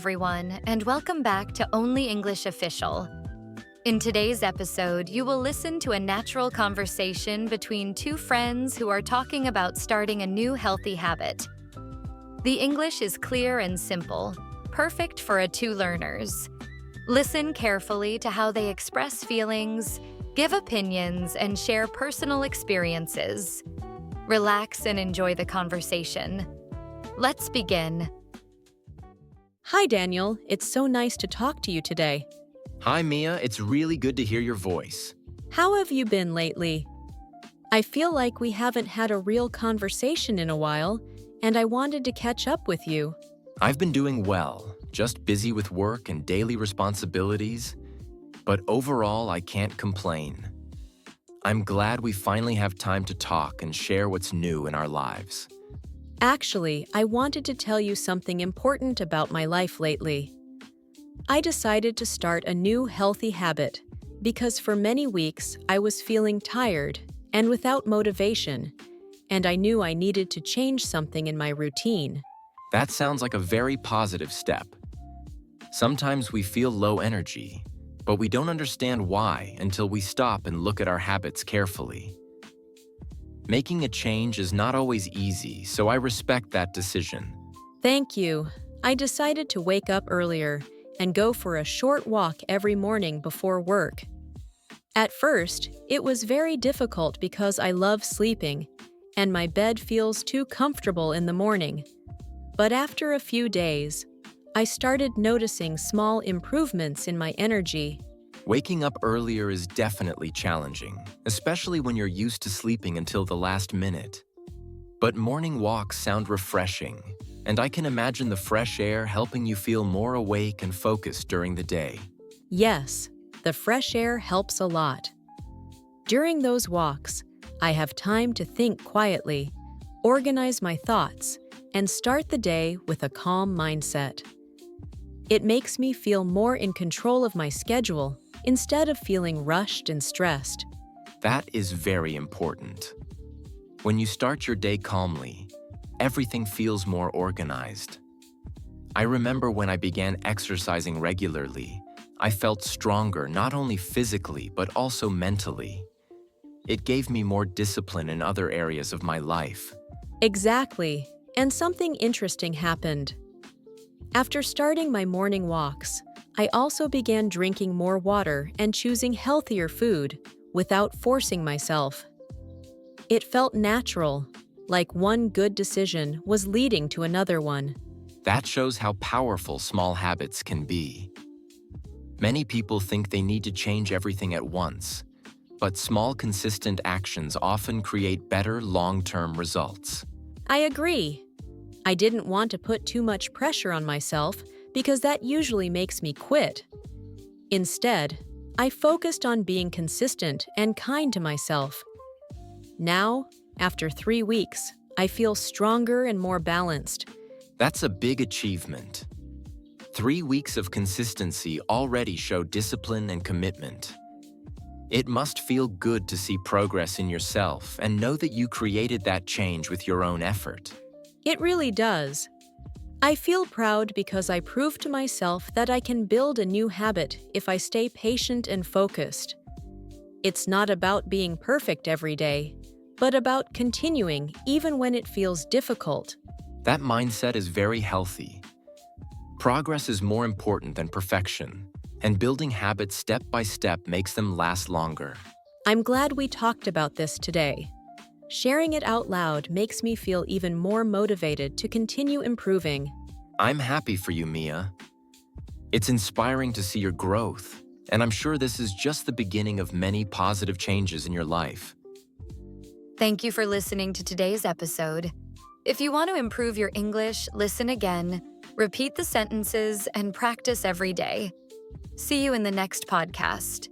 everyone, and welcome back to Only English Official. In today's episode, you will listen to a natural conversation between two friends who are talking about starting a new healthy habit. The English is clear and simple, perfect for two learners. Listen carefully to how they express feelings, give opinions, and share personal experiences. Relax and enjoy the conversation. Let's begin. Hi, Daniel. It's so nice to talk to you today. Hi, Mia. It's really good to hear your voice. How have you been lately? I feel like we haven't had a real conversation in a while, and I wanted to catch up with you. I've been doing well, just busy with work and daily responsibilities, but overall, I can't complain. I'm glad we finally have time to talk and share what's new in our lives. Actually, I wanted to tell you something important about my life lately. I decided to start a new healthy habit because for many weeks I was feeling tired and without motivation, and I knew I needed to change something in my routine. That sounds like a very positive step. Sometimes we feel low energy, but we don't understand why until we stop and look at our habits carefully. Making a change is not always easy, so I respect that decision. Thank you. I decided to wake up earlier and go for a short walk every morning before work. At first, it was very difficult because I love sleeping, and my bed feels too comfortable in the morning. But after a few days, I started noticing small improvements in my energy. Waking up earlier is definitely challenging, especially when you're used to sleeping until the last minute. But morning walks sound refreshing, and I can imagine the fresh air helping you feel more awake and focused during the day. Yes, the fresh air helps a lot. During those walks, I have time to think quietly, organize my thoughts, and start the day with a calm mindset. It makes me feel more in control of my schedule instead of feeling rushed and stressed. That is very important. When you start your day calmly, everything feels more organized. I remember when I began exercising regularly, I felt stronger not only physically but also mentally. It gave me more discipline in other areas of my life. Exactly, and something interesting happened. After starting my morning walks, I also began drinking more water and choosing healthier food without forcing myself. It felt natural, like one good decision was leading to another one. That shows how powerful small habits can be. Many people think they need to change everything at once, but small, consistent actions often create better long-term results. I agree. I didn't want to put too much pressure on myself because that usually makes me quit. Instead, I focused on being consistent and kind to myself. Now, after 3 weeks, I feel stronger and more balanced. That's a big achievement. 3 weeks of consistency already show discipline and commitment. It must feel good to see progress in yourself and know that you created that change with your own effort. It really does. I feel proud because I proved to myself that I can build a new habit if I stay patient and focused. It's not about being perfect every day, but about continuing even when it feels difficult. That mindset is very healthy. Progress is more important than perfection, and building habits step by step makes them last longer. I'm glad we talked about this today. Sharing it out loud makes me feel even more motivated to continue improving. I'm happy for you, Mia. It's inspiring to see your growth, and I'm sure this is just the beginning of many positive changes in your life. Thank you for listening to today's episode. If you want to improve your English, listen again, repeat the sentences, and practice every day. See you in the next podcast.